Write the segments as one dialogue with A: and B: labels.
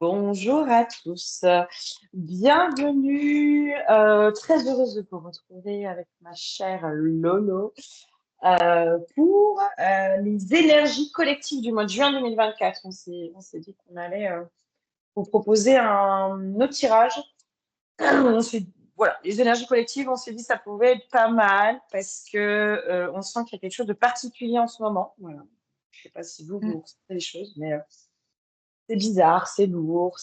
A: Bonjour à tous. Bienvenue. Très heureuse de vous retrouver avec ma chère Lolo pour les énergies collectives du mois de juin 2024. On s'est dit qu'on allait vous proposer un autre tirage. Voilà, les énergies collectives, on s'est dit que ça pouvait être pas mal parce que on sent qu'il y a quelque chose de particulier en ce moment. Voilà. Je ne sais pas si vous
B: Mm.
A: ressentez les choses, mais c'est bizarre, c'est lourd,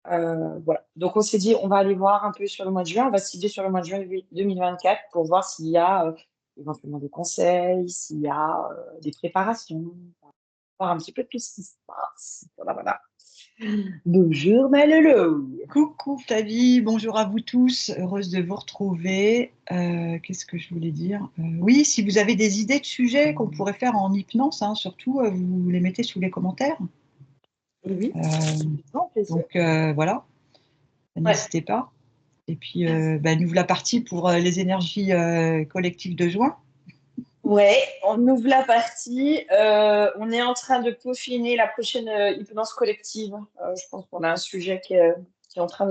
A: voilà. Donc, on s'est dit, on va aller voir un peu sur le mois de juin. On va se cibler sur le mois de juin 2024 pour voir s'il y a éventuellement des conseils, s'il y a des préparations, voir un petit peu tout ce qui se passe. Voilà, voilà. Bonjour, Malolo.
B: Coucou Flavie, bonjour à vous tous, heureuse de vous retrouver. Qu'est-ce que je voulais dire? Oui, si vous avez des idées de sujets qu'on pourrait faire en hypnose, hein, surtout, vous les mettez sous les commentaires.
A: Oui,
B: Euh,
A: grand plaisir.
B: voilà,
A: Ouais.
B: n'hésitez pas. Et puis, nous voilà partis pour les énergies collectives de juin.
A: Ouais, on ouvre la partie. On est en train de peaufiner la prochaine hypnose collective. Je pense qu'on a un sujet qui est en train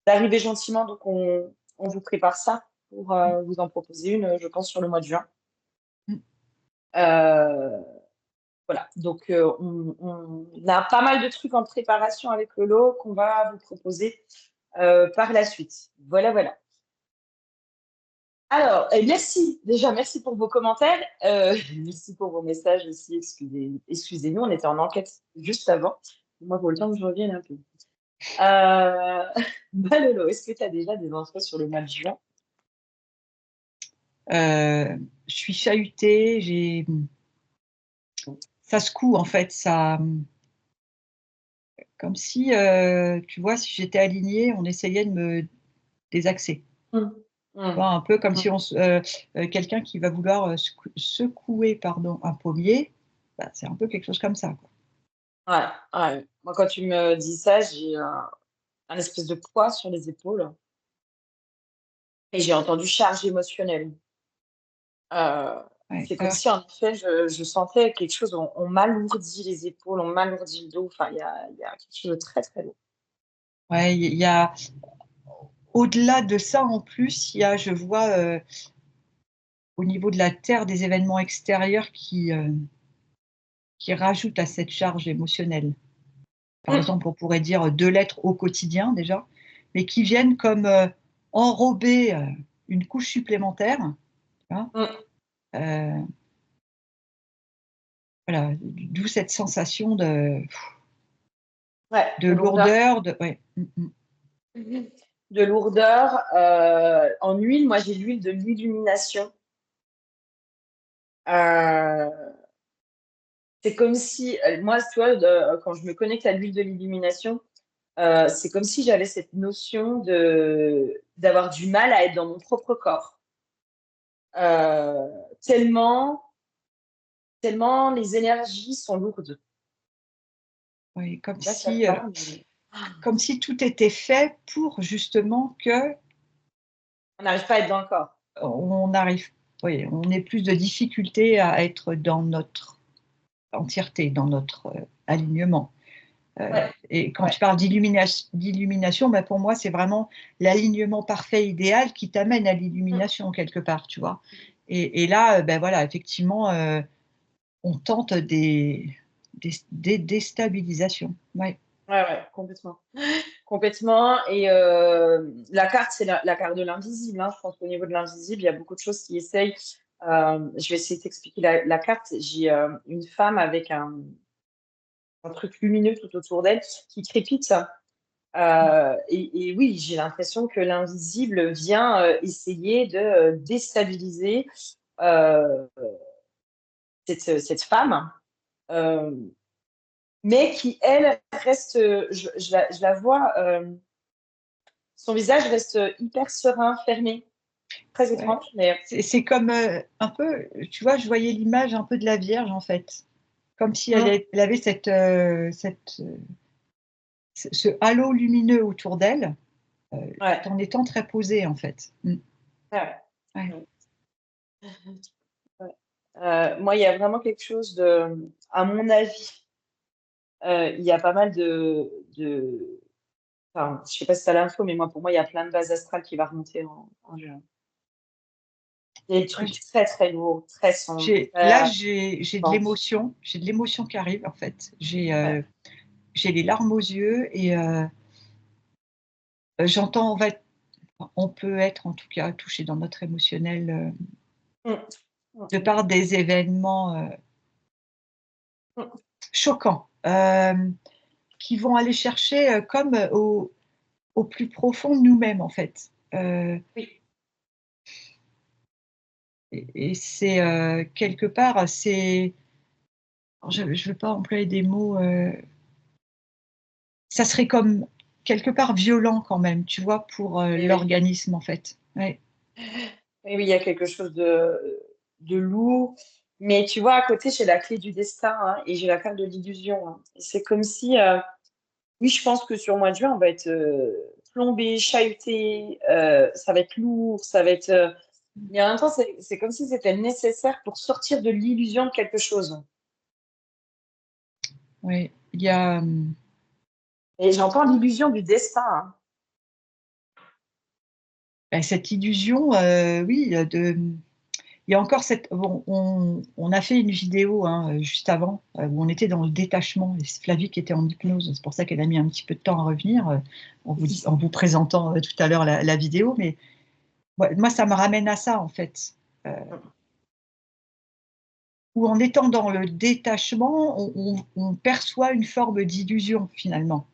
A: d'arriver gentiment, donc on vous prépare ça pour vous en proposer une, je pense, sur le mois de juin.
B: Mm.
A: Euh, voilà, donc on a pas mal de trucs en préparation avec le lot qu'on va vous proposer par la suite. Voilà, voilà. Alors, merci, déjà, merci pour vos commentaires. Merci pour vos messages aussi. Excusez-nous, on était en enquête juste avant. Moi, pour le temps que je revienne un peu. Lolo, est-ce que tu as déjà des infos sur le mois de juin?
B: Je suis chahutée, ça secoue en fait, ça, comme si, tu vois, si j'étais alignée, on essayait de me désaxer.
A: Mm,
B: Tu vois,
A: mm,
B: un peu comme si
A: mm.
B: quelqu'un qui va vouloir secouer pardon, un pommier, bah, c'est un peu quelque chose comme ça, quoi.
A: Ouais, ouais. Moi, quand tu me dis ça, j'ai un espèce de poids sur les épaules et j'ai entendu charge émotionnelle. Euh,
B: Ouais,
A: c'est comme si, en effet, je sentais quelque chose, on m'alourdit les épaules, on m'alourdit le dos. Enfin, il y a quelque chose de très, très lourd.
B: ouais, il y a, au-delà de ça, en plus, il y a, je vois, au niveau de la Terre, des événements extérieurs qui rajoutent à cette charge émotionnelle. Par
A: Mm,
B: exemple, on pourrait dire 2 lettres au quotidien déjà, mais qui viennent comme, enrober, une couche supplémentaire, tu vois?
A: mm.
B: Heu, voilà, d'où cette sensation
A: Ouais,
B: de
A: de lourdeur.
B: lourdeur, de ouais.
A: Mhm. De lourdeur. En huile, moi, j'ai l'huile de l'illumination. Euh, c'est comme si, moi, tu vois, quand je me connecte à l'huile de l'illumination, c'est comme si j'avais cette notion d'avoir du mal à être dans mon propre corps. Euh, tellement, tellement les énergies sont lourdes.
B: Oui,
A: Je sais pas si ça te parle, mais
B: comme si tout était fait pour justement que
A: on n'arrive pas à être dans le corps.
B: on arrive, oui, on ait plus de difficultés à être dans notre entièreté, dans notre, alignement.
A: Ouais,
B: Et quand
A: ouais.
B: tu parles d'illumination, bah, pour moi, c'est vraiment l'alignement parfait idéal qui t'amène à
A: Mm.
B: l'illumination quelque part, tu vois? Et là, voilà, effectivement, on tente des déstabilisations. Ouais.
A: Ouais, ouais, complètement. Complètement. Et la carte, c'est la carte de l'invisible, hein. Je pense qu'au niveau de l'invisible, il y a beaucoup de choses qui essayent. Je vais essayer de t'expliquer la carte. J'ai une femme avec un truc lumineux tout autour d'elle qui crépite. Et oui, j'ai l'impression que l'invisible vient essayer de déstabiliser euh, cette femme, euh, mais qui, elle, reste, je la vois, son visage reste hyper serein, fermé. Très
B: Ouais.
A: étrange, mais
B: C'est comme, un peu, tu vois, je voyais l'image un peu de la Vierge, en fait. Comme si
A: mm,
B: elle avait ce halo lumineux autour d'elle, tout
A: ouais,
B: en étant très posée, en fait.
A: ouais,
B: Ouais.
A: ouais, ouais. Moi, il y a vraiment quelque chose de, à mon avis, il y a pas mal enfin, je sais pas si tu as l'info, mais moi, pour moi, il y a plein de bases astrales qui va remonter en juin. Il y a des
B: Ouais,
A: trucs très, très lourds, très sombres,
B: là,
A: très
B: j'ai de
A: denses.
B: l'émotion. J'ai de l'émotion qui arrive, en fait.
A: Ouais.
B: J'ai les larmes aux yeux et j'entends, on peut être en tout cas touché dans notre émotionnel
A: Mm. Mm.
B: de par des événements
A: Mm.
B: choquants qui vont aller chercher comme au plus profond de nous-mêmes, en fait.
A: Oui.
B: Et c'est quelque part, je ne veux pas employer des mots, ça serait comme quelque part violent quand même, tu vois, pour
A: Oui, oui.
B: l'organisme, en fait. Ouais.
A: Oui, oui, il y a quelque chose de lourd. Mais tu vois, à côté, j'ai la clé du destin, hein, et j'ai la carte de l'illusion, hein. Et c'est comme si, oui, je pense que sur le mois de juin, on va être plombé, chahuté, ça va être lourd, ça va être. Mais en même temps, c'est comme si c'était nécessaire pour sortir de l'illusion de quelque chose.
B: Ouais. Il y a,
A: Et j'entends l'illusion du destin, hein.
B: ben, cette illusion, oui, il y a encore bon, on a fait une vidéo hein, juste avant où on était dans le détachement et c'est Flavie qui était en hypnose. C'est pour ça qu'elle a mis un petit peu de temps à revenir en vous présentant tout à l'heure la vidéo. Mais moi, ça me ramène à ça en fait. Euh, où en étant dans le détachement, on perçoit une forme d'illusion finalement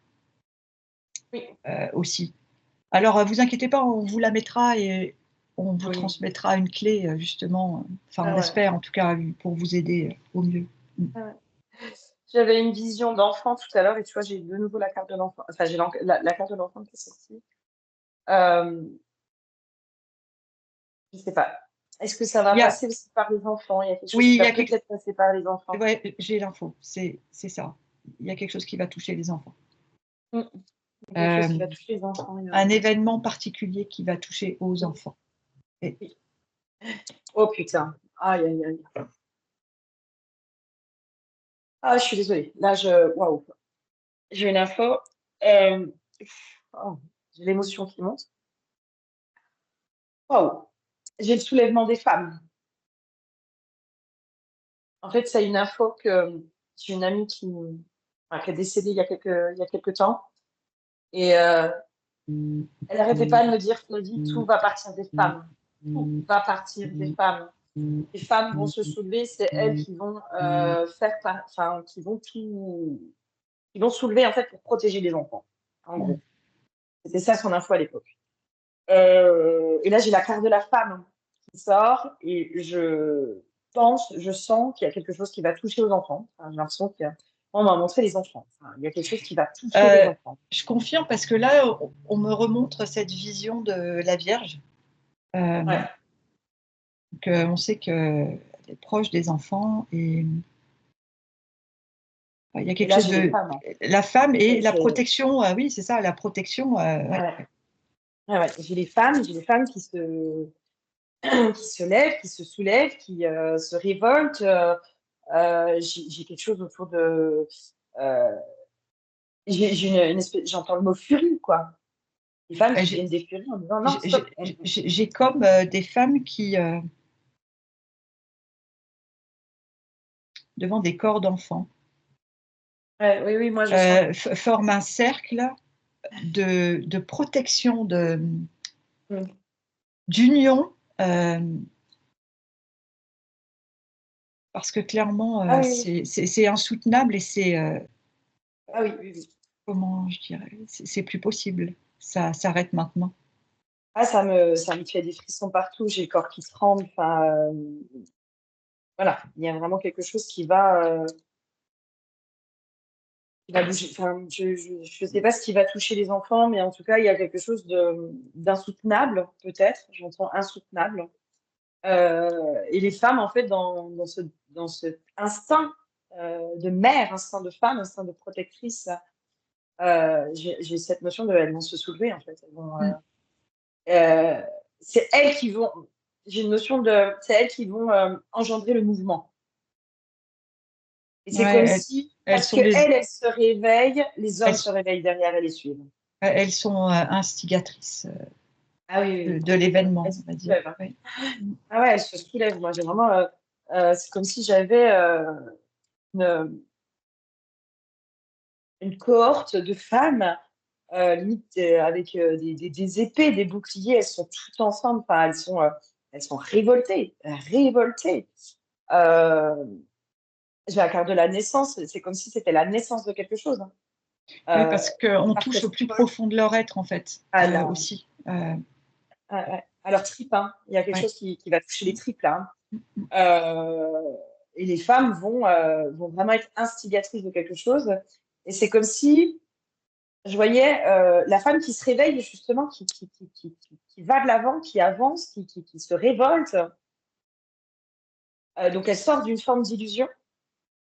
A: Oui,
B: aussi. Alors, vous inquiétez pas, on vous la mettra et on vous
A: oui.
B: transmettra une clé, justement, enfin,
A: Ah
B: on
A: ouais.
B: espère en tout cas, pour vous aider au mieux. Mm.
A: Ah ouais. J'avais une vision d'enfant tout à l'heure et tu vois, j'ai de nouveau la carte de l'enfant. Enfin, j'ai la carte de l'enfant qui est sortie. Euh, je sais pas. Est-ce que ça va
B: Il y a,
A: passer aussi par les enfants? Il y a quelque chose
B: oui,
A: qui va peut-être passer par les enfants.
B: ouais, j'ai l'info, c'est ça. Il y a quelque chose qui va toucher les enfants.
A: Mm. Il y a quelque chose qui
B: Euh,
A: va toucher les enfants.
B: un événement particulier qui va toucher aux
A: Mm.
B: enfants. Et,
A: Oui. Oh putain. Aïe, aïe, aïe. Ah, je suis désolée. Là, waouh. J'ai une info. Euh, oh, j'ai l'émotion qui monte. Waouh. J'ai le soulèvement des femmes. En fait, c'est une info que j'ai une amie enfin, qui est décédée il y a quelques temps. Et elle n'arrêtait pas de me dire, Flavie, tout va partir des femmes. Tout va partir des femmes. Les femmes vont se soulever, c'est elles qui vont enfin, qui vont soulever en fait pour protéger les enfants. En gros, c'était ça son info à l'époque. Et là, j'ai la carte de la femme qui sort et je sens qu'il y a quelque chose qui va toucher aux enfants. Enfin, j'ai l'impression qu'on m'a montré les enfants. Enfin, il y a quelque chose qui va toucher les enfants.
B: je confirme parce que là, on me remontre cette vision de la Vierge. Euh,
A: Ouais.
B: on sait qu'elle est proche des enfants et il y a
A: Et
B: quelque
A: là,
B: chose
A: j'ai les
B: de
A: femmes, hein.
B: la femme et la
A: C'est-
B: protection. Oui, c'est ça, la protection. Ouais.
A: ouais. Ouais, ouais. J'ai les femmes qui se lèvent, qui se soulèvent, qui se révoltent. J'ai quelque chose autour de. euh, j'ai une espèce, j'entends le mot furie, quoi. Les femmes qui
B: J'ai
A: viennent des furies en disant non,
B: j'ai-
A: stop.
B: j'ai comme des femmes qui, devant des corps d'enfants,
A: Ouais, oui, oui, moi je sens.
B: forment un cercle de protection,
A: Mm.
B: d'union, euh, parce que clairement,
A: Ah oui, oui.
B: c'est insoutenable et c'est,
A: Ah oui, oui, oui.
B: comment je dirais, c'est plus possible. Ça s'arrête maintenant.
A: Ah, ça me fait des frissons partout. J'ai le corps qui tremble. Enfin, voilà, il y a vraiment quelque chose qui va bouger. Enfin, je sais pas ce qui va toucher les enfants, mais en tout cas, il y a quelque chose d'insoutenable, peut-être. J'entends insoutenable. Et les femmes, en fait, dans cet instinct de mère, instinct de femme, instinct de protectrice, j'ai cette notion de elles vont se soulever, en fait.
B: Mm.
A: Euh, c'est elles qui vont, j'ai une notion de, c'est elles qui vont engendrer le mouvement. Et c'est
B: Ouais,
A: comme si,
B: elles
A: parce
B: sont
A: qu'elle, elle se réveille, les hommes
B: elles,
A: se réveillent derrière et les suivent.
B: elles sont instigatrices
A: Ah oui, oui,
B: de
A: oui. Elles
B: l'événement,
A: se
B: on va dire.
A: soulèvent, hein.
B: Ouais.
A: Ah ouais, elles se soulèvent. Moi, j'ai vraiment. C'est comme si j'avais une, une cohorte de femmes, limite avec des épées, des boucliers. Elles sont toutes ensemble. Enfin, elles sont révoltées, révoltées. Euh, j'ai la carte de la naissance. C'est comme si c'était la naissance de quelque chose, hein.
B: Oui,
A: Euh,
B: parce qu'on
A: Carte
B: touche au plus
A: astrologique.
B: profond de leur être, en fait,
A: Ah là,
B: aussi.
A: ouais. À leur tripes, hein. Il y a quelque
B: Ouais.
A: chose qui va toucher les tripes là, hein. Et les femmes vont vraiment être instigatrices de quelque chose. Et c'est comme si je voyais la femme qui se réveille, justement, qui va de l'avant, qui avance, qui se révolte. Donc elle sort d'une forme d'illusion.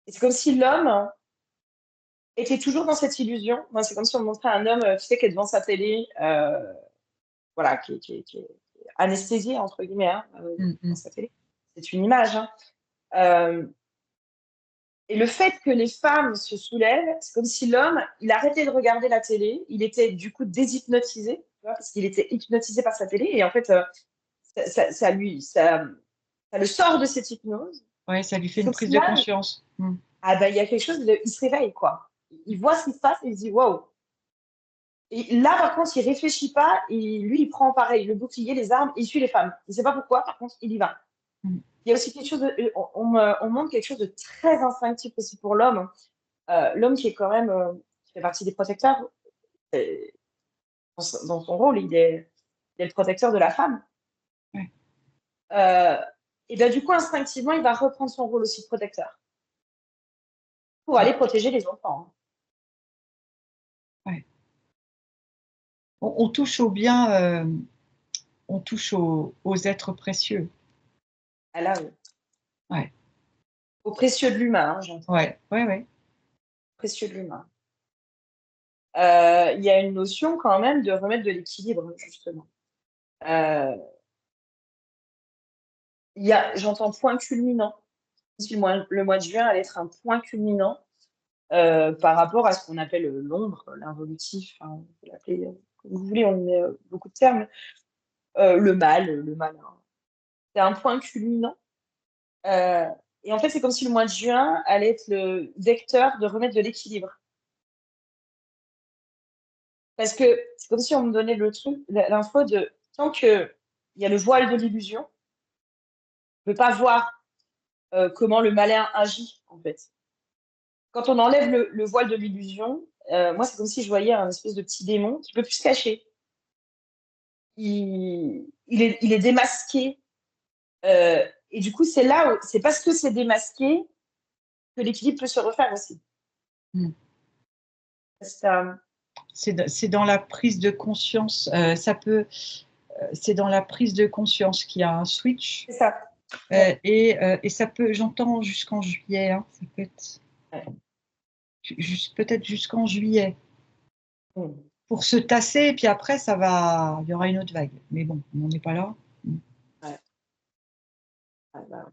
A: Et c'est comme si l'homme était toujours dans cette illusion. Moi, c'est comme si on montrait un homme, tu sais, qui est devant sa télé, voilà, qui est anesthésié, entre guillemets, hein,
B: Mm,
A: dans
B: mm.
A: sa télé. C'est une image, hein. Euh, Et le fait que les femmes se soulèvent, c'est comme si l'homme, il arrêtait de regarder la télé, il était du coup déshypnotisé, tu vois, parce qu'il était hypnotisé par sa télé, et en fait, ça le sort de cette hypnose.
B: Ouais, ça lui fait
A: C'est
B: une
A: comme
B: prise
A: si
B: de
A: là,
B: conscience. Mm.
A: ah ben, il y a quelque chose, il se réveille, quoi. Il voit ce qui se passe et il se dit, waouh. Et là, par contre, il réfléchit pas, et lui, il prend pareil, le bouclier, les armes, il suit les femmes. Il ne sait pas pourquoi, par contre, il y va.
B: Mm.
A: Il y a aussi quelque chose on montre quelque chose de très instinctif aussi pour l'homme. L'homme qui est quand même, qui fait partie des protecteurs, euh, dans son rôle, il est le protecteur de la femme.
B: Ouais,
A: Euh, et bien du coup, instinctivement, il va reprendre son rôle aussi de protecteur pour
B: ouais,
A: aller protéger les enfants, hein.
B: ouais. On touche au bien, on touche aux êtres précieux.
A: Ah là,
B: Ouais,
A: au précieux de l'humain, hein, j'entends.
B: ouais, ouais, ouais.
A: Précieux de l'humain. Il y a une notion quand même de remettre de l'équilibre, justement. Euh, j'entends point culminant. Si le mois de juin allait être un point culminant par rapport à ce qu'on appelle l'ombre, l'involutif, hein, on peut l'appeler comme vous voulez, on met beaucoup de termes. Le mal, hein. C'est un point culminant. Euh, et en fait, c'est comme si le mois de juin allait être le vecteur de remettre de l'équilibre. Parce que c'est comme si on me donnait le truc, l'info de tant qu'il y a le voile de l'illusion, on ne peut pas voir comment le malin agit, en fait. Quand on enlève le voile de l'illusion, moi, c'est comme si je voyais un espèce de petit démon qui peut plus se cacher. Il est démasqué. Et du coup, c'est parce que c'est démasqué que l'équilibre peut se refaire aussi.
B: Mm.
A: Ça,
B: C'est dans la prise de conscience. C'est dans la prise de conscience qu'il y a un switch.
A: c'est ça. Ouais.
B: Et ça peut, j'entends jusqu'en juillet, hein, ça peut être
A: Ouais.
B: peut-être jusqu'en juillet
A: Mm.
B: pour se tasser. Et puis après, il y aura une autre vague. Mais bon, on n'en est pas là. Mm.
A: Ouais. Ouais, bah.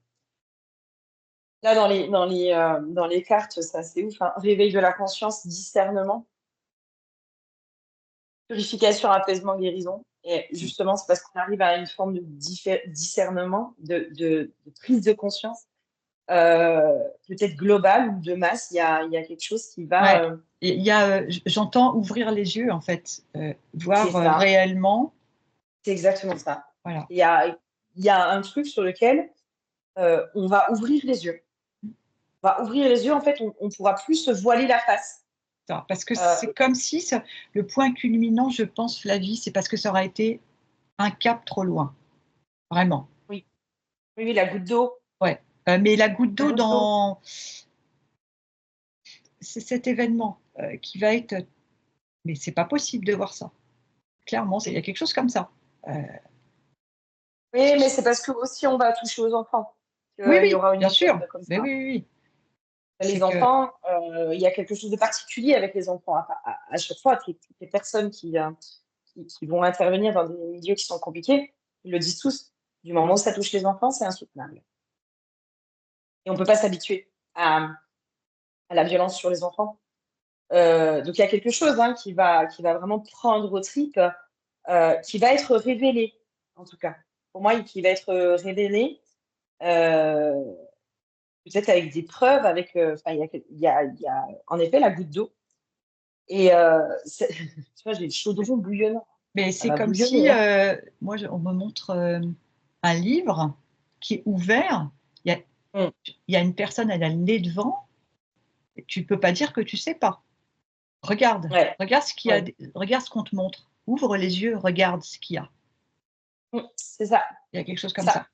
A: Là, dans les cartes, ça c'est ouf, hein. Réveil de la conscience, discernement, purification, apaisement, guérison. Et justement, c'est parce qu'on arrive à une forme de discernement, de prise de conscience, peut-être globale ou de masse. Il y a quelque chose qui va.
B: Ouais. Et j'entends ouvrir les yeux en fait,
A: C'est
B: voir
A: ça,
B: réellement.
A: c'est exactement ça.
B: Voilà.
A: Il y a un truc sur lequel on va ouvrir les yeux. On va ouvrir les yeux, en fait, on ne pourra plus se voiler la face.
B: Ça. Parce que
A: Euh,
B: c'est comme si le point culminant, je pense, Flavie, c'est parce que ça aura été un cap trop loin. Vraiment.
A: oui, oui, oui, la goutte d'eau.
B: Ouais. Mais la goutte
A: La
B: d'eau
A: goutte d'eau.
B: c'est cet événement qui va être. Mais c'est pas possible de voir ça. Clairement, il y a quelque chose comme ça. Euh,
A: Oui, mais c'est parce que aussi on va toucher aux enfants.
B: oui,
A: Il y
B: oui,
A: aura une
B: bien
A: hypnose
B: sûr.
A: comme
B: Mais
A: ça.
B: oui, oui, oui.
A: Les
B: C'est que.
A: enfants, il y a quelque chose de particulier avec les enfants. À chaque fois, toutes les personnes qui vont intervenir dans des milieux qui sont compliqués, ils le disent tous. Du moment où ça touche les enfants, c'est insoutenable. Et on ne peut pas s'habituer à la violence sur les enfants. Donc il y a quelque chose qui va vraiment prendre aux tripes, qui va être révélé, en tout cas. Pour moi, qui va être révélé, euh, peut-être avec des preuves, il y a en effet la goutte d'eau. Et tu vois, j'ai le chaudron bouillonnant.
B: Mais
A: Ça
B: c'est
A: va
B: comme
A: bouillonner,
B: si,
A: hein.
B: moi, on me montre un livre qui est ouvert. Il y a,
A: Mm.
B: il y a une personne, elle a le nez devant. Et tu peux pas dire que tu sais pas. Regarde,
A: Ouais,
B: regarde ce qu'il y a,
A: ouais.
B: regarde ce qu'on te montre. Ouvre les yeux, regarde ce qu'il y a.
A: C'est ça.
B: Il y a quelque chose comme
A: Ça.
B: ça.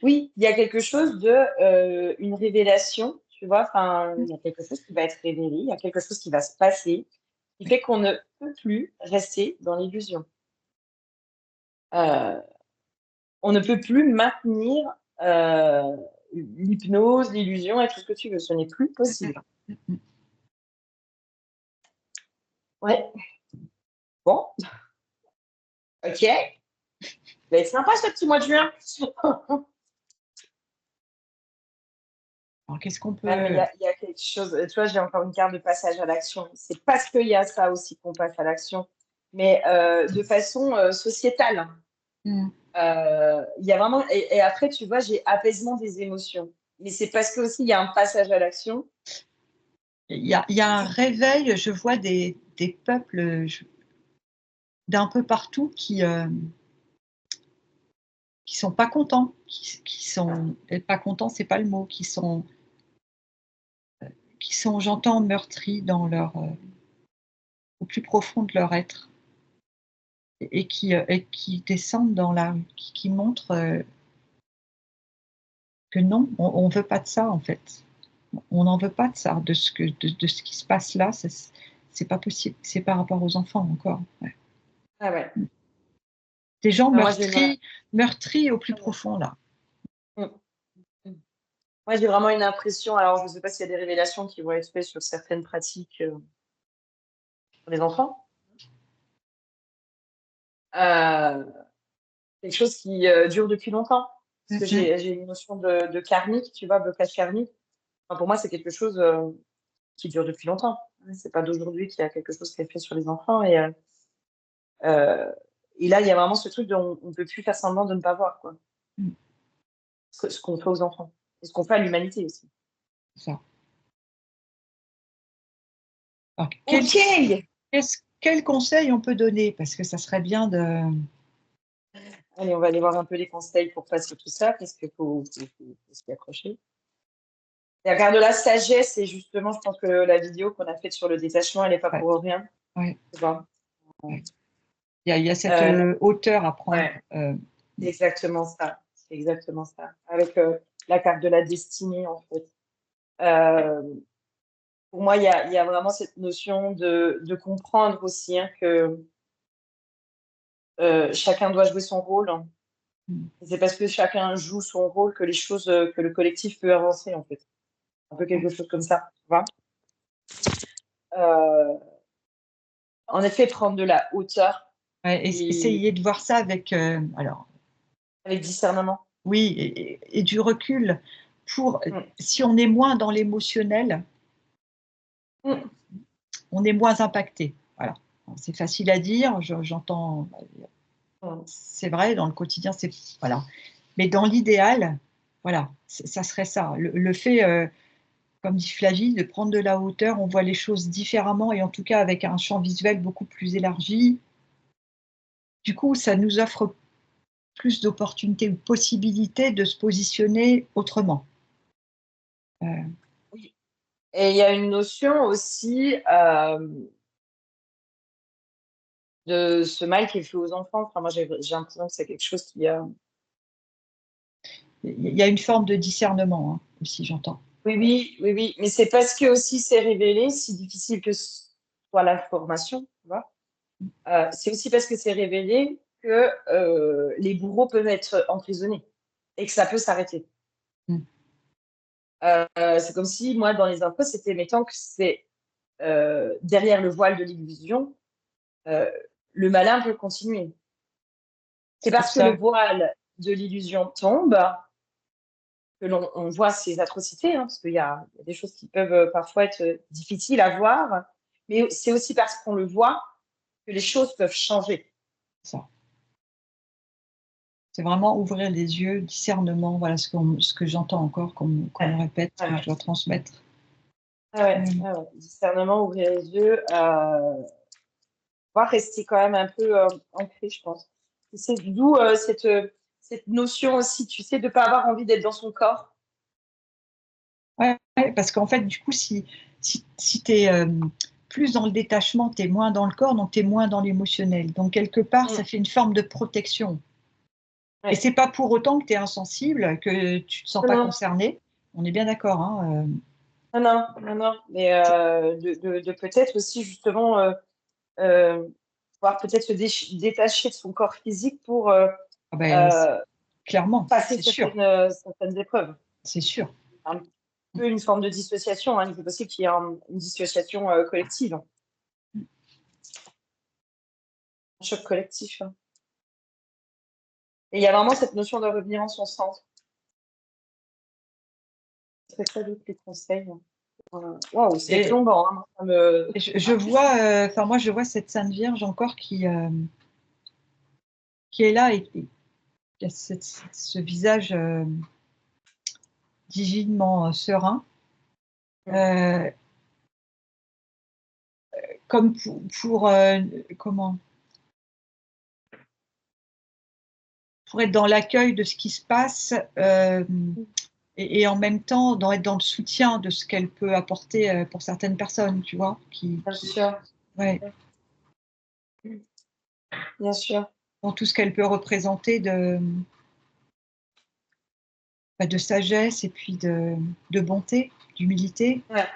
A: Oui, il y a quelque chose de une révélation, tu vois. Enfin, il y a quelque chose qui va être révélé, il y a quelque chose qui va se passer, qui fait qu'on ne peut plus rester dans l'illusion. Euh, on ne peut plus maintenir l'hypnose, l'illusion et tout ce que tu veux. Ce n'est plus possible. Ouais. Bon, ok. Va être sympa ce petit mois de juin.
B: Alors, qu'est-ce qu'on
A: Ouais, mais il y
B: peut.
A: a, il y a quelque chose. Tu vois, j'ai encore une carte de passage à l'action. C'est parce qu'il y a ça aussi qu'on passe à l'action, mais de façon sociétale.
B: Hmm.
A: Il y a vraiment. Et après, tu vois, j'ai apaisement des émotions. Mais c'est parce que aussi il y a un passage à l'action.
B: Il y a un réveil, je vois des peuples d'un peu partout qui sont pas contents, qui sont et pas contents, c'est pas le mot, qui sont, j'entends, meurtris dans au plus profond de leur être et qui descendent dans la rue, qui montrent que non, on veut pas de ça en fait. On n'en veut pas de ça, de ce qui se passe là, c'est pas possible. C'est par rapport aux enfants encore. Ouais.
A: Ah ouais.
B: Des gens
A: Ah, moi, j'ai
B: meurtris au plus profond là.
A: Mm. Mm. Moi, j'ai vraiment une impression. Alors, je ne sais pas s'il y a des révélations qui vont être faites sur certaines pratiques pour les enfants. Euh, quelque chose qui dure depuis longtemps. Parce que
B: Mhm.
A: j'ai une notion de karmique, tu vois, blocage karmique. Enfin, pour moi, c'est quelque chose qui dure depuis longtemps. C'est pas d'aujourd'hui qu'il y a quelque chose qui est fait sur les enfants. Euh, et là, il y a vraiment ce truc dont on ne peut plus faire semblant de ne pas voir, quoi. Ce qu'on fait aux enfants. Et ce qu'on fait à l'humanité aussi.
B: Ça. Alors,
A: Ok!
B: quel conseil on peut donner? Parce que ça serait bien de.
A: Allez, on va aller voir un peu les conseils pour passer tout ça, parce qu'il faut s'y accrocher. La carte de la sagesse, c'est justement, je pense que la vidéo qu'on a faite sur le détachement, elle n'est pas
B: Ouais,
A: pour rien.
B: ouais,
A: Tu vois.
B: ouais. Il y a cette
A: Euh,
B: hauteur à prendre.
A: ouais, c'est exactement ça. C'est exactement ça. Avec la carte de la destinée, en fait. Euh, pour moi, il y a vraiment cette notion de comprendre aussi que chacun doit jouer son rôle.
B: Mm.
A: C'est parce que chacun joue son rôle que les choses, que le collectif peut avancer, en fait. Un peu quelque chose comme ça, tu vois. Euh, en effet, prendre de la hauteur
B: Ouais,
A: et
B: essayer de voir ça alors,
A: avec discernement.
B: oui, et du recul pour,
A: Mm.
B: si on est moins dans l'émotionnel,
A: Mm.
B: on est moins impacté. Voilà. C'est facile à dire, j'entends,
A: Mm.
B: c'est vrai, dans le quotidien, voilà. Mais dans l'idéal, voilà, ça serait ça. Le fait, comme dit Flavie, de prendre de la hauteur, on voit les choses différemment et en tout cas avec un champ visuel beaucoup plus élargi. Du coup, ça nous offre plus d'opportunités ou de possibilités de se positionner autrement. Euh,
A: Oui. Et il y a une notion aussi de ce mal qui est fait aux enfants. Enfin, moi, j'ai l'impression que c'est quelque chose qui a.
B: Il y a une forme de discernement hein, aussi, j'entends.
A: Oui, oui, oui, oui. Mais c'est parce que aussi c'est révélé, si difficile que ce soit l'information, tu vois. C'est aussi parce que c'est révélé que les bourreaux peuvent être emprisonnés et que ça peut s'arrêter.
B: Mm.
A: C'est comme si, moi, dans les infos, c'était, mettons que c'est derrière le voile de l'illusion, euh, le malin peut continuer. C'est
B: C'est pour
A: parce que le
B: ça.
A: voile de l'illusion tombe que l'on on voit ces atrocités, hein, parce qu'il y a des choses qui peuvent parfois être difficiles à voir, mais c'est aussi parce qu'on le voit que les choses peuvent changer.
B: Ça. C'est vraiment ouvrir les yeux, discernement, voilà ce que j'entends encore, qu'on me répète, que
A: Ouais.
B: je dois transmettre.
A: Ouais. Discernement, ouvrir les yeux, pouvoir rester quand même un peu ancré, je pense. C'est d'où cette notion aussi, tu sais, de ne pas avoir envie d'être dans son corps.
B: Ouais, parce qu'en fait, du coup, si tu es plus dans le détachement, tu es moins dans le corps, donc tu es moins dans l'émotionnel. Donc, quelque part, ça fait une forme de protection.
A: Ouais.
B: Et c'est pas pour autant que tu es insensible, que tu te sens pas concerné. On est bien d'accord. Hein,
A: non. Mais de peut-être aussi, justement, pouvoir peut-être se détacher de son corps physique pour
B: clairement,
A: passer
B: c'est sûr.
A: certaines épreuves.
B: C'est sûr.
A: Un peu une forme de dissociation. Hein. Il est possible qu'il y ait une dissociation collective. Un choc collectif. Hein. Et il y a vraiment cette notion de revenir en son centre. C'est ça d'autres les conseils. Waouh, c'est plombant. Hein. Ça me...
B: Je vois, moi, je vois cette Sainte Vierge encore qui est là et qui a ce visage divinement serein. Comme comment pour être dans l'accueil de ce qui se passe et en même temps être dans le soutien de ce qu'elle peut apporter pour certaines personnes, tu vois,
A: Bien sûr.
B: Ouais.
A: Bien sûr.
B: Dans tout ce qu'elle peut représenter de sagesse et puis de bonté, d'humilité.
A: Ouais.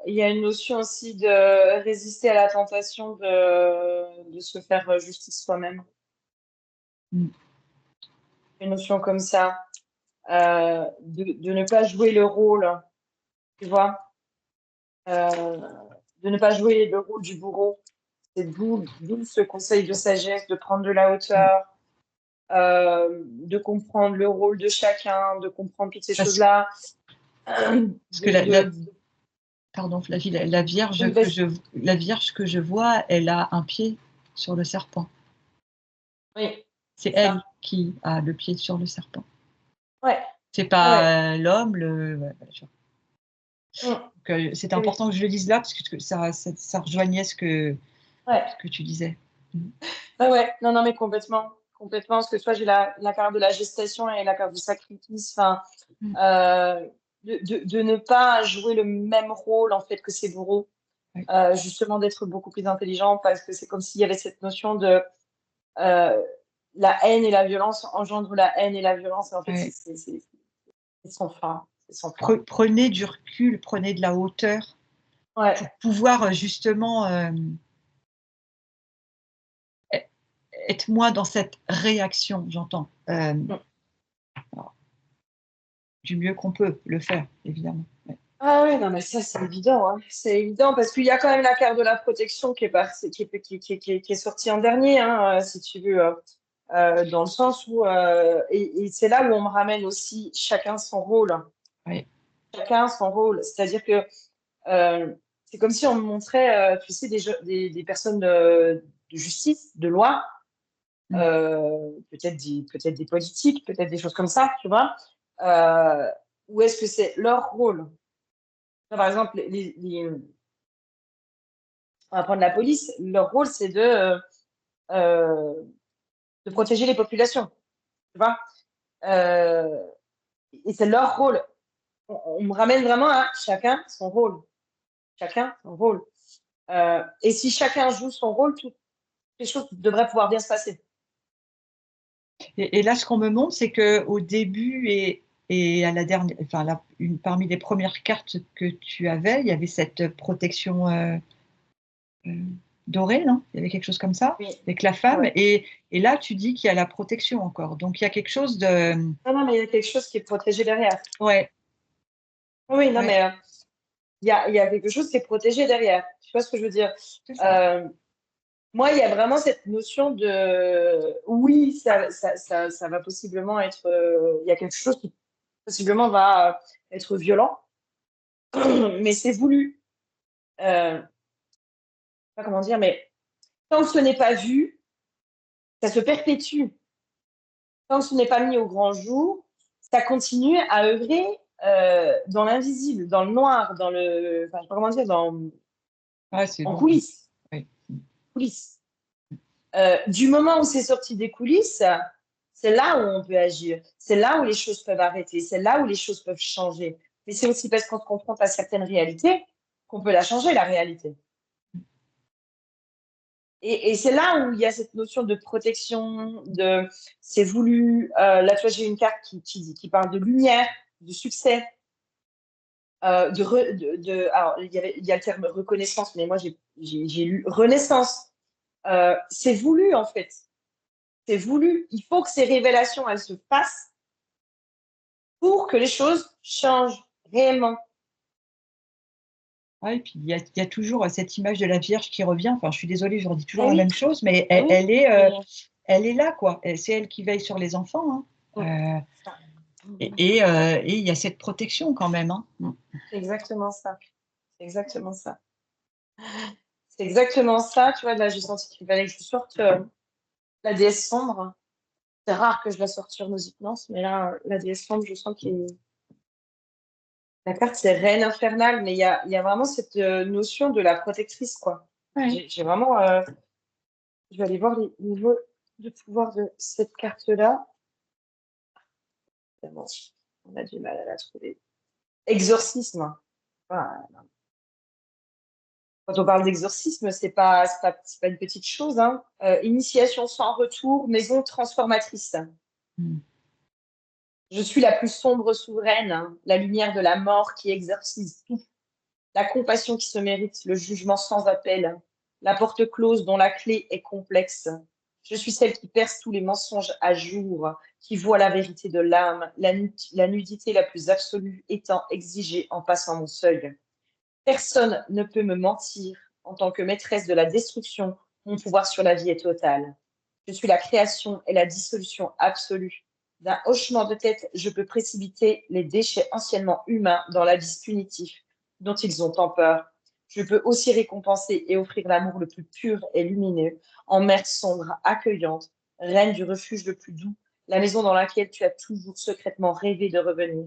A: Il y a une notion aussi de résister à la tentation de se faire justice soi-même. Une notion comme ça, de ne pas jouer le rôle, tu vois, de ne pas jouer le rôle du bourreau. C'est d'où ce conseil de sagesse, de prendre de la hauteur, de comprendre le rôle de chacun, de comprendre toutes ces choses-là.
B: Parce que pardon, Flavie, la Vierge que je vois, elle a un pied sur le serpent.
A: Oui.
B: C'est elle qui a le pied sur le serpent.
A: Ouais.
B: C'est pas l'homme, c'est important que je le dise là parce que ça rejoignait ce que tu disais.
A: Ouais. Non, mais complètement. Complètement, parce que soit j'ai la carte de la gestation et la carte du sacrifice, enfin, de ne pas jouer le même rôle en fait que ces bourreaux, justement d'être beaucoup plus intelligent parce que c'est comme s'il y avait cette notion de la haine et la violence engendrent la haine et la violence, et en fait c'est sans fin.
B: Prenez du recul, prenez de la hauteur pour pouvoir justement être moins dans cette réaction, j'entends. Du mieux qu'on peut le faire, évidemment. Ouais.
A: Ah oui, non, mais ça, c'est évident. Hein. C'est évident parce qu'il y a quand même la carte de la protection qui est sortie en dernier, hein, si tu veux, dans le sens où... et c'est là où on me ramène aussi chacun son rôle.
B: Oui.
A: Chacun son rôle. C'est-à-dire que c'est comme si on me montrait, tu sais, des personnes de justice, de loi, peut-être des politiques, peut-être des choses comme ça, tu vois. Où est-ce que c'est leur rôle? Par exemple, on va prendre la police, leur rôle, c'est de protéger les populations, tu vois. Et c'est leur rôle. On me ramène vraiment à chacun son rôle. Chacun son rôle. Et si chacun joue son rôle, toutes les choses devraient pouvoir bien se passer.
B: Et là, ce qu'on me montre, c'est qu'au début et à la dernière, enfin, parmi les premières cartes que tu avais, il y avait cette protection dorée, non? Il y avait quelque chose comme ça, avec la femme. Et là, tu dis qu'il y a la protection encore. Donc, il y a quelque chose de...
A: Non, mais il y a quelque chose qui est protégé derrière.
B: Ouais.
A: Oui, non, mais il y a quelque chose qui est protégé derrière. Tu vois ce que je veux dire? moi, il y a vraiment cette notion de oui, ça va possiblement être. Il y a quelque chose qui possiblement va être violent, mais c'est voulu. Je sais pas comment dire, mais tant que ce n'est pas vu, ça se perpétue. Tant que ce n'est pas mis au grand jour, ça continue à œuvrer dans l'invisible, dans le noir, dans le. Enfin, je sais pas comment dire,
B: Ouais, c'est
A: en
B: lourd.
A: coulisses.
B: Oui.
A: Coulisses. Du moment où c'est sorti des coulisses, c'est là où on peut agir. C'est là où les choses peuvent arrêter. C'est là où les choses peuvent changer. Mais c'est aussi parce qu'on se confronte à certaines réalités qu'on peut la changer, la réalité. Et c'est là où il y a cette notion de protection, de c'est voulu. Là, tu vois, j'ai une carte qui parle de lumière, de succès, alors, il y a le terme reconnaissance, mais moi, j'ai lu renaissance. C'est voulu, en fait. C'est voulu. Il faut que ces révélations, elles se fassent pour que les choses changent réellement.
B: Ouais, et puis il y a toujours cette image de la Vierge qui revient. Enfin, je suis désolée, je redis toujours
A: Eh
B: la
A: oui,
B: même chose, mais
A: eh oui,
B: elle est là, quoi. C'est elle qui veille sur les enfants, hein. Et il y a cette protection quand même, hein.
A: c'est exactement ça. C'est exactement ça. C'est exactement ça. Tu vois, là, j'ai senti qu'il fallait que je sorte la déesse sombre. C'est rare que je la sorte sur nos hypnoses, mais là, la déesse sombre, je sens qu'il la carte, c'est reine infernale, mais il y a vraiment cette notion de la protectrice, quoi.
B: Ouais.
A: J'ai vraiment. Je vais aller voir les niveaux de pouvoir de cette carte-là. Évidemment, on a du mal à la trouver. Exorcisme. Voilà. Quand on parle d'exorcisme, c'est pas une petite chose, hein. Initiation sans retour, maison transformatrice.
B: Mm.
A: Je suis la plus sombre souveraine, hein, la lumière de la mort qui exorcise tout, la compassion qui se mérite, le jugement sans appel, la porte close dont la clé est complexe. Je suis celle qui perce tous les mensonges à jour, qui voit la vérité de l'âme, la nudité la plus absolue étant exigée en passant mon seuil. Personne ne peut me mentir. En tant que maîtresse de la destruction, mon pouvoir sur la vie est total. Je suis la création et la dissolution absolue. D'un hochement de tête, je peux précipiter les déchets anciennement humains dans l'abysse punitif dont ils ont tant peur. Je peux aussi récompenser et offrir l'amour le plus pur et lumineux, en mer sombre, accueillante, reine du refuge le plus doux, la maison dans laquelle tu as toujours secrètement rêvé de revenir.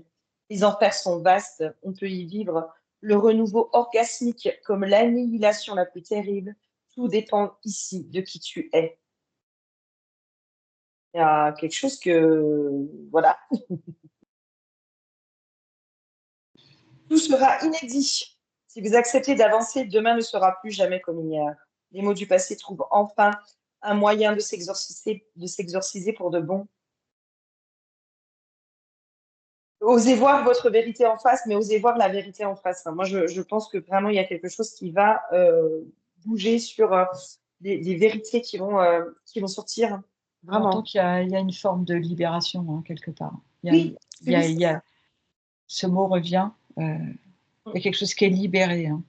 A: Les enfers sont vastes, on peut y vivre le renouveau orgasmique comme l'annihilation la plus terrible, tout dépend ici de qui tu es. Il y a quelque chose que, voilà, tout sera inédit. Si vous acceptez d'avancer, demain ne sera plus jamais comme hier. Les mots du passé trouvent enfin un moyen de s'exorciser pour de bon. Osez voir votre vérité en face, mais osez voir la vérité en face. Moi, je pense que vraiment, il y a quelque chose qui va bouger sur des vérités qui vont sortir.
B: J'entends
A: Vraiment.
B: il y a une forme de libération, hein, quelque part.
A: Oui,
B: Il y a, ce mot revient. Il y a quelque chose qui est libéré, hein.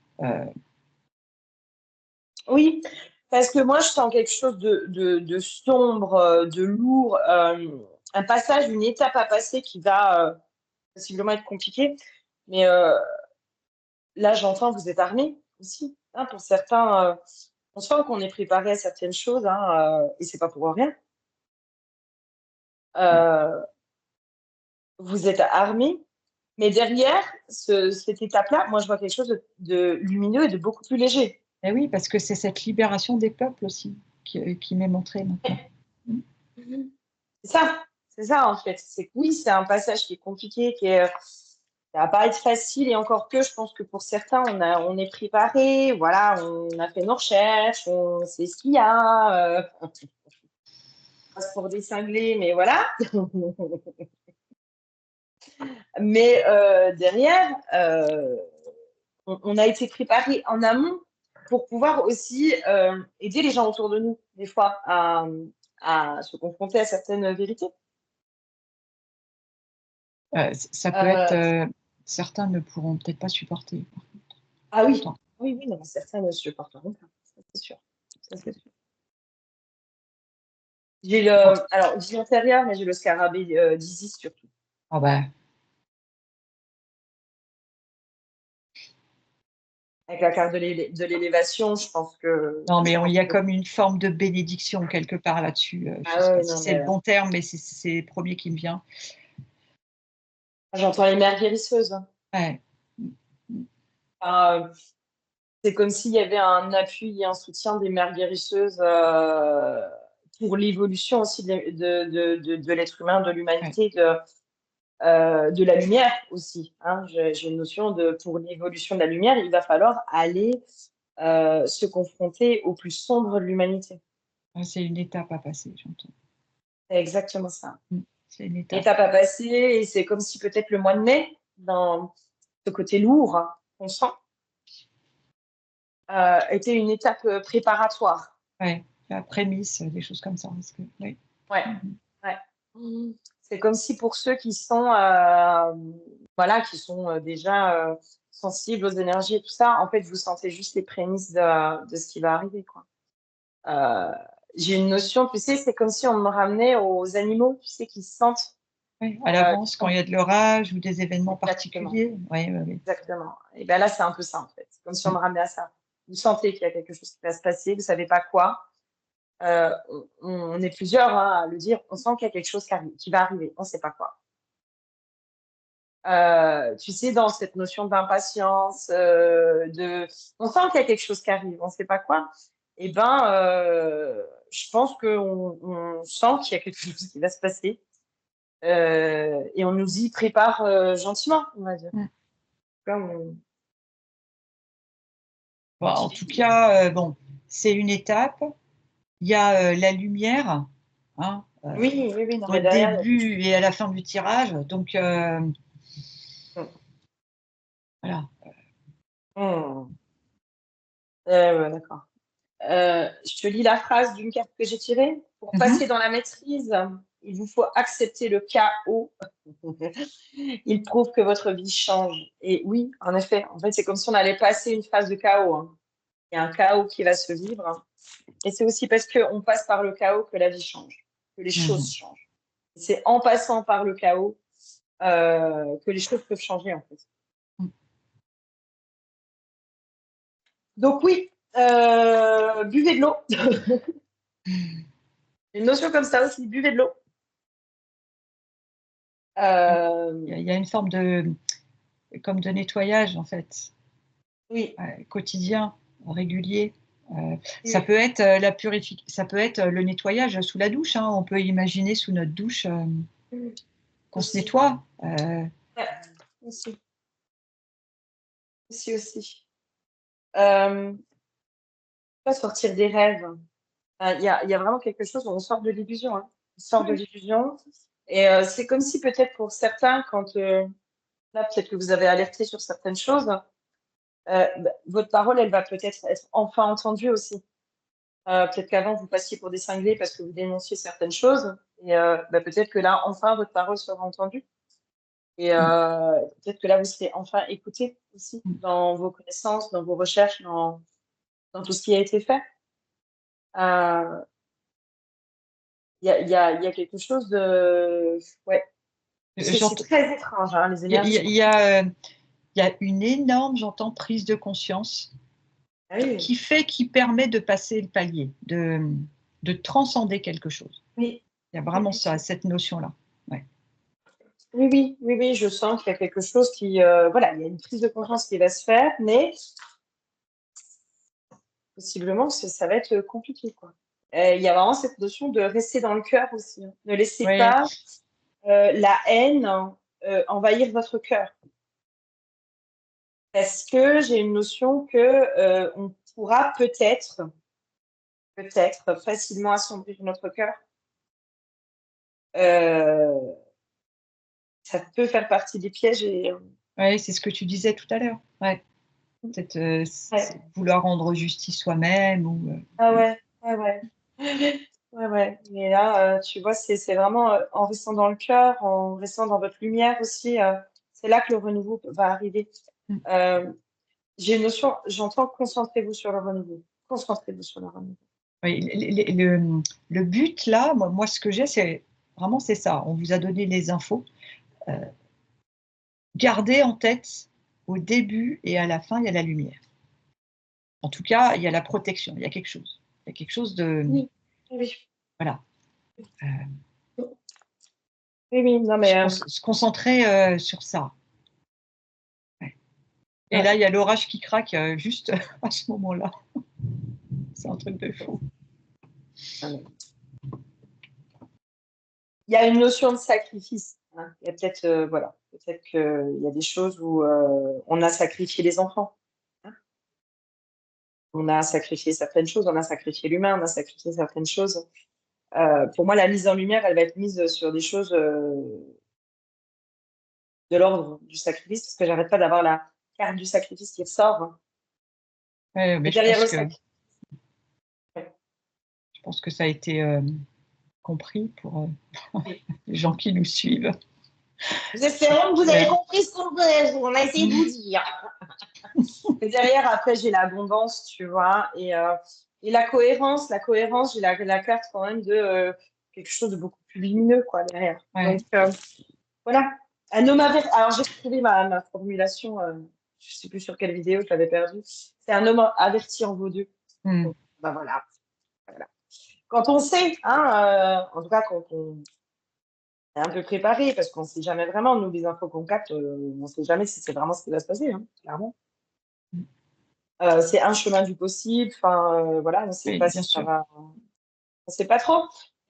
A: oui, parce que moi, je sens quelque chose de sombre, de lourd, un passage, une étape à passer qui va possiblement être compliquée. Mais là, j'entends que vous êtes armés aussi, hein, pour certains. On sent qu'on est préparé à certaines choses, hein, et c'est pas pour rien. Euh, vous êtes armés, mais derrière cette étape-là, moi, je vois quelque chose de lumineux et de beaucoup plus léger.
B: Et oui, parce que c'est cette libération des peuples aussi qui m'est montrée maintenant.
A: C'est ça en fait. C'est que oui, c'est un passage qui est compliqué, ça va pas être facile et encore que je pense que pour certains, on est préparé, voilà, on a fait nos recherches, on sait ce qu'il y a, on passe pour des cinglés, mais voilà. Mais derrière, on a été préparé en amont pour pouvoir aussi aider les gens autour de nous, des fois, à se confronter à certaines vérités.
B: Ça peut être,
A: Euh,
B: certains ne pourront peut-être pas supporter.
A: ah oui,
B: Pourtant.
A: oui, oui, non, certains ne supporteront pas, ça c'est sûr. Ça, c'est sûr. J'ai le, alors, vie antérieure, mais j'ai le scarabée d'Isis surtout.
B: Ah bah,
A: Avec la carte de l'élévation, je pense que.
B: non, mais il y a comme une forme de bénédiction quelque part là-dessus. Je ne sais
A: Ah
B: pas
A: ouais,
B: si
A: non,
B: c'est
A: mais
B: le bon terme, mais c'est le premier qui me vient.
A: j'entends les mères guérisseuses.
B: Ouais.
A: Enfin, c'est comme s'il y avait un appui et un soutien des mères guérisseuses pour l'évolution aussi de l'être humain, de
B: Ouais.
A: l'humanité, de la lumière aussi. Hein. J'ai une notion de pour l'évolution de la lumière, il va falloir aller se confronter au plus sombre de l'humanité.
B: C'est une étape à passer, j'entends.
A: C'est exactement ça.
B: C'est une étape.
A: Étape à passer, et c'est comme si peut-être le mois de mai, dans ce côté lourd qu'on sent, était une étape préparatoire.
B: Ouais. La prémisse, des choses comme ça. Parce que, oui.
A: Ouais, ouais. C'est comme si pour ceux qui sont, voilà, qui sont déjà sensibles aux énergies et tout ça, en fait, vous sentez juste les prémices de ce qui va arriver, quoi. Euh, j'ai une notion, tu sais, c'est comme si on me ramenait aux animaux, tu sais, qui sentent.
B: Ouais, à l'avance,
A: Qui
B: quand il
A: sentent
B: y a de l'orage ou des événements
A: exactement,
B: particuliers. Oui, oui, oui.
A: exactement. Et bien là, c'est un peu ça, en fait. C'est comme si on me ramenait à ça. Vous sentez qu'il y a quelque chose qui va se passer, vous savez pas quoi. On est plusieurs hein, à le dire. On sent qu'il y a quelque chose qui va arriver. On ne sait pas quoi. Tu sais, dans cette notion d'impatience, on sent qu'il y a quelque chose qui arrive, on ne sait pas quoi. Eh ben, je pense qu'on sent qu'il y a quelque chose qui va se passer et on nous y prépare gentiment, on va dire.
B: Mm.
A: Comme
B: Bon, en tout cas, bon, c'est une étape. Il y a la lumière, hein,
A: oui, oui, oui, non,
B: au
A: mais derrière, il y a quelque chose.
B: début et à la fin du tirage. Donc, voilà.
A: Hmm. Ouais, d'accord. Je te lis la phrase d'une carte que j'ai tirée. Pour
B: Mhm.
A: passer dans la maîtrise, il vous faut accepter le chaos. Il prouve que votre vie change. Et oui, en effet, c'est comme si on allait passer une phase de chaos. Hein. Il y a un chaos qui va se vivre. Et c'est aussi parce qu'on passe par le chaos que la vie change, que les choses
B: Mhm.
A: changent. C'est en passant par le chaos que les choses peuvent changer, en fait. Donc oui, buvez de l'eau. Une notion comme ça aussi, buvez de l'eau. Euh,
B: Il y a une forme comme de nettoyage, en fait,
A: oui,
B: quotidien, régulier. Ça
A: oui,
B: peut être ça peut être le nettoyage sous la douche, hein. On peut imaginer sous notre douche qu'on se
A: aussi.
B: nettoie.
A: Ouais, aussi, aussi, aussi. Euh, Pas sortir des rêves. Il y a vraiment quelque chose où on sort de l'illusion. Hein. On sort de
B: Ouais.
A: l'illusion. Et c'est comme si peut-être pour certains, quand là, peut-être que vous avez alerté sur certaines choses, votre parole, elle va peut-être être enfin entendue aussi. Peut-être qu'avant, vous passiez pour des cinglés parce que vous dénonciez certaines choses. Et peut-être que là, enfin, votre parole sera entendue. Et
B: Mm.
A: peut-être que là, vous serez enfin écouté aussi
B: Mm.
A: dans vos connaissances, dans vos recherches, dans tout ce qui a été fait. Euh, il y a quelque chose de. Ouais. C'est
B: J'entends-
A: très étrange, hein, les
B: il y a, il y
A: énergies.
B: a- il y a, il y a une énorme, j'entends, prise de conscience
A: Ah oui,
B: qui permet de passer le palier, de transcender quelque chose.
A: oui,
B: Il y a
A: oui,
B: vraiment ça,
A: oui,
B: cette notion-là. Ouais.
A: oui, oui, oui, oui, je sens qu'il y a quelque chose qui. Voilà, il y a une prise de conscience qui va se faire, mais possiblement que ça va être compliqué, quoi. Il y a vraiment cette notion de rester dans le cœur aussi. Hein. Ne laissez
B: Ouais.
A: pas la haine envahir votre cœur. Parce que j'ai une notion que on pourra peut-être facilement assombrir notre cœur. Euh, Ça peut faire partie des pièges et
B: Ouais, c'est ce que tu disais tout à l'heure. Ouais. Peut-être
A: ouais.
B: vouloir rendre justice soi-même ou
A: Ah
B: oui.
A: ouais, ouais, ouais. Ouais, ouais. Mais là, tu vois, c'est vraiment en restant dans le cœur, en restant dans votre lumière aussi, c'est là que le renouveau va arriver.
B: Mm.
A: Euh, j'ai une notion, j'entends concentrez-vous sur le renouveau. Concentrez-vous sur le renouveau.
B: Oui, le but là, moi ce que j'ai, c'est vraiment c'est ça. On vous a donné les infos. Euh, Gardez en tête, au début et à la fin, il y a la lumière. En tout cas, il y a la protection, il y a quelque chose. Il y a quelque chose de...
A: Oui, oui,
B: Voilà. Euh,
A: oui, oui, non, mais
B: se concentrer sur ça. Ouais. Et
A: ouais.
B: là, il y a l'orage qui craque juste à ce moment-là. C'est un truc de fou.
A: Il y a une notion de sacrifice, hein. Il y a peut-être, voilà, peut-être qu'il y a des choses où on a sacrifié les enfants, hein. On a sacrifié certaines choses, on a sacrifié l'humain, on a sacrifié certaines choses. Pour moi, la mise en lumière, elle va être mise sur des choses de l'ordre du sacrifice, parce que j'arrête pas d'avoir la carte du sacrifice qui ressort, hein.
B: Ouais, mais
A: Et derrière le sacrifice,
B: je pense que ça a été compris pour
A: oui.
B: les gens qui nous suivent.
A: Nous espérons que vous avez compris ce qu'on a essayé de vous dire. Et derrière, après, j'ai l'abondance, tu vois, et la cohérence, j'ai la carte quand même de quelque chose de beaucoup plus lumineux, quoi, derrière.
B: Ouais.
A: Donc, voilà. Un homme averti. Alors, j'ai retrouvé ma formulation, je sais plus sur quelle vidéo, je l'avais perdue. C'est un homme averti en vaut deux.
B: Mm.
A: Donc, ben voilà. Voilà. Quand on sait, hein, en tout cas, quand on est un peu préparé, parce qu'on ne sait jamais vraiment, nous, les infos qu'on capte, on ne sait jamais si c'est vraiment ce qui va se passer, hein, clairement. C'est un chemin du possible. Enfin, voilà, on ne sait
B: Oui,
A: pas
B: bien
A: si ça
B: sûr.
A: va. On ne sait pas trop.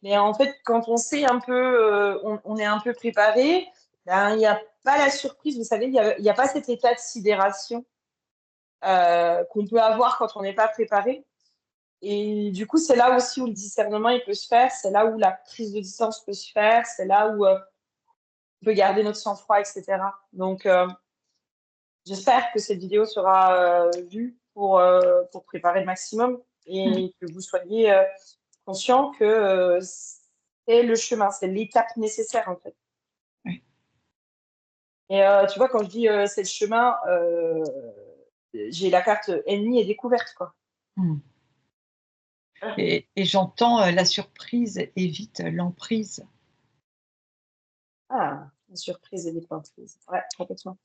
A: Mais en fait, quand on sait un peu, on est un peu préparé, ben, il n'y a pas la surprise. Vous savez, il y a pas cet état de sidération qu'on peut avoir quand on n'est pas préparé. Et du coup, c'est là aussi où le discernement il peut se faire. C'est là où la prise de distance peut se faire. C'est là où on peut garder notre sang-froid, etc. Donc, j'espère que cette vidéo sera vue pour préparer le maximum
B: Mm.
A: et que vous soyez conscient que c'est le chemin, c'est l'étape nécessaire en fait.
B: Ouais.
A: Et tu vois, quand je dis c'est le chemin, j'ai la carte ennemie et découverte, quoi.
B: Mm. Et j'entends la surprise évite l'emprise.
A: Ah, une surprise et des surprises. Ouais, complètement.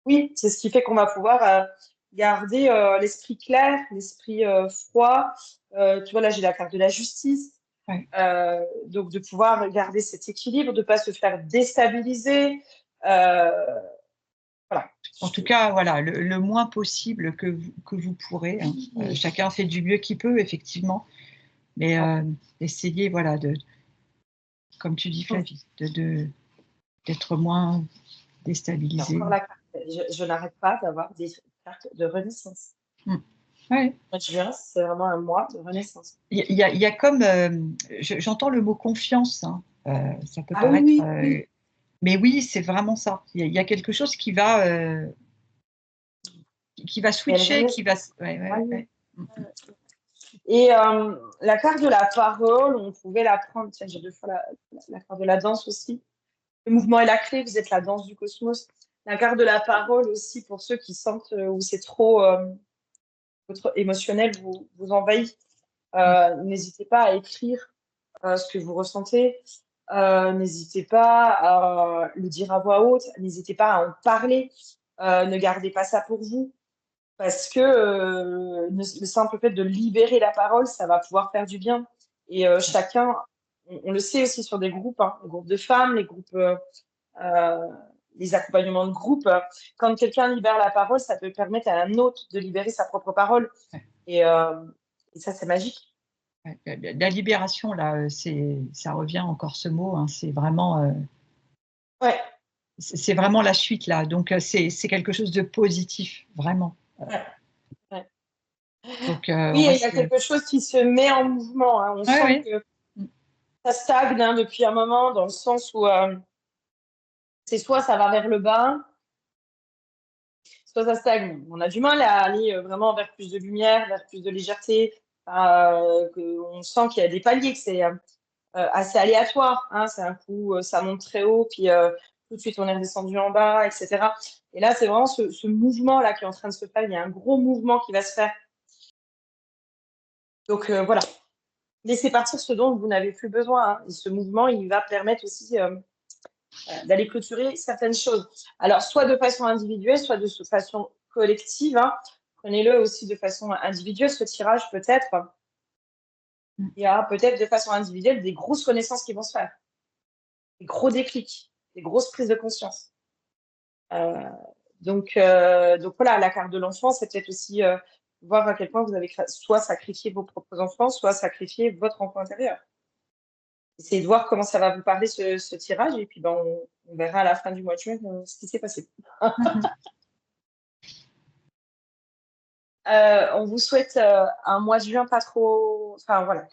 A: Oui, c'est ce qui fait qu'on va pouvoir garder l'esprit clair, l'esprit froid. Tu vois, là, j'ai la carte de la justice.
B: Ouais.
A: Donc, de pouvoir garder cet équilibre, de ne pas se faire déstabiliser. Voilà.
B: En tout cas, voilà, le moins possible que vous pourrez, hein. Chacun fait du mieux qu'il peut, effectivement. Mais essayez, voilà, comme tu dis, Flavie, d'être moins
A: Et encore
B: déstabilisé.
A: la carte. Je n'arrête pas d'avoir des cartes de renaissance.
B: Mm. Ouais.
A: Le mois de juin, c'est vraiment un mois de renaissance.
B: Il y a comme, j'entends le mot confiance, hein. Ça peut
A: Ah
B: paraître,
A: oui, oui.
B: mais oui, c'est vraiment ça. Il y a quelque chose qui va
A: Il y a une
B: switcher, qui va.
A: renaissance.
B: Ouais,
A: Ah
B: ouais,
A: oui.
B: ouais. Mm, mm.
A: Et la carte de la parole, on pouvait la prendre. Tiens, j'ai deux fois la carte de la danse aussi. Le mouvement est la clé, vous êtes la danse du cosmos. La carte de la parole aussi, pour ceux qui sentent où c'est trop votre émotionnel vous envahit. N'hésitez pas à écrire ce que vous ressentez. N'hésitez pas à le dire à voix haute. N'hésitez pas à en parler. Ne gardez pas ça pour vous. Parce que le simple fait de libérer la parole, ça va pouvoir faire du bien. Et chacun, on le sait aussi sur des groupes, hein, les groupes de femmes, les groupes, euh, les accompagnements de groupe. Quand quelqu'un libère la parole, ça peut permettre à un autre de libérer sa propre parole. Et, euh, et ça, c'est magique.
B: Ouais. La libération, là, ça revient encore ce mot, hein. C'est vraiment,
A: Ouais,
B: c'est vraiment la suite, là. Donc, c'est quelque chose de positif, vraiment.
A: ouais, ouais.
B: Donc,
A: Oui,
B: on va
A: et il y a
B: se.
A: quelque chose qui se met en mouvement, hein. On
B: Ouais,
A: sent
B: ouais.
A: que ça stagne, hein, depuis un moment, dans le sens où c'est soit ça va vers le bas, soit ça stagne. On a du mal à aller vraiment vers plus de lumière, vers plus de légèreté. On sent qu'il y a des paliers, que c'est assez aléatoire, hein. C'est un coup, ça monte très haut, puis tout de suite on est redescendu en bas, etc. Et là, c'est vraiment ce mouvement-là qui est en train de se faire. Il y a un gros mouvement qui va se faire. Donc voilà, laissez partir ce dont vous n'avez plus besoin. Hein. Et ce mouvement, il va permettre aussi d'aller clôturer certaines choses. Alors, soit de façon individuelle, soit de façon collective. Hein. Prenez-le aussi de façon individuelle, ce tirage peut-être. Il y a peut-être de façon individuelle des grosses connaissances qui vont se faire, des gros déclics, des grosses prises de conscience. Donc voilà, la carte de l'enfant, c'est peut-être aussi voir à quel point vous avez soit sacrifié vos propres enfants, soit sacrifié votre enfant intérieur. Essayez de voir comment ça va vous parler ce tirage et puis ben, on verra à la fin du mois de juin ce qui s'est passé. On vous souhaite un mois de juin pas trop. Enfin voilà,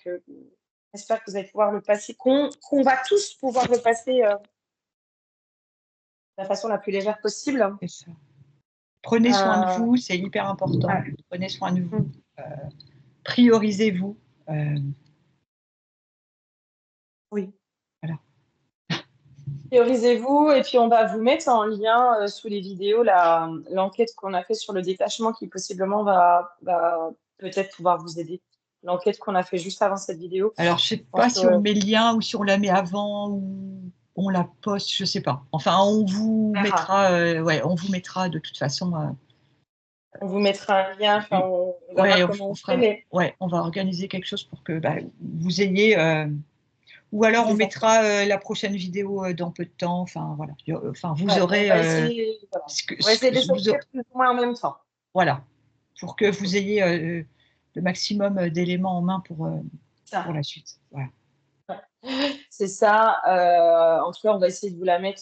A: j'espère que vous allez pouvoir le passer, qu'on va tous pouvoir le passer de la façon la plus légère possible.
B: C'est ça. Prenez soin de vous, c'est hyper important.
A: Ouais.
B: Prenez soin de vous. Priorisez-vous.
A: Oui.
B: Voilà.
A: Priorisez-vous et puis on va vous mettre en lien sous les vidéos l'enquête qu'on a fait sur le détachement qui possiblement va peut-être pouvoir vous aider. L'enquête qu'on a fait juste avant cette vidéo.
B: Alors, je ne sais pas si on met le lien ou si on la met avant ou on la poste, je ne sais pas. Enfin, on vous mettra, on vous mettra de toute façon.
A: On vous mettra un lien, enfin, on verra comment on fait. Mais...
B: Ouais, on va organiser quelque chose pour que vous ayez. Ou alors on mettra la prochaine vidéo dans peu de temps. Enfin, voilà. Enfin, vous aurez.
A: On va essayer de sortir plus ou moins en même temps.
B: Voilà. Pour que vous ayez le maximum d'éléments en main pour la suite. Voilà.
A: C'est ça. En tout cas, on va essayer de vous la mettre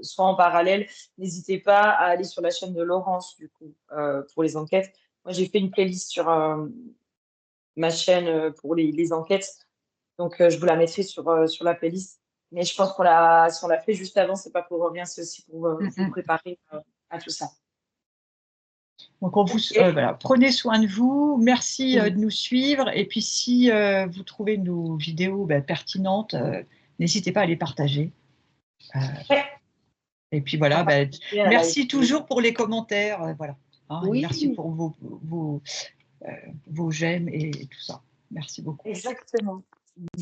A: soit en parallèle. N'hésitez pas à aller sur la chaîne de Laurence, du coup, pour les enquêtes. Moi, j'ai fait une playlist sur ma chaîne pour les enquêtes. Donc, je vous la mettrai sur la playlist. Mais je pense si on l'a fait juste avant, c'est pas pour rien, c'est aussi pour vous préparer à tout ça.
B: Donc, voilà, prenez soin de vous. Merci de nous suivre. Et puis, si vous trouvez nos vidéos pertinentes, n'hésitez pas à les partager. Et puis, voilà, merci toujours pour les commentaires. Voilà. Hein, et merci pour vos j'aime et tout ça. Merci beaucoup.
A: Exactement.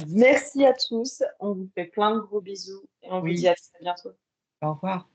A: Merci à tous. On vous fait plein de gros bisous et on vous dit à très bientôt.
B: Au revoir.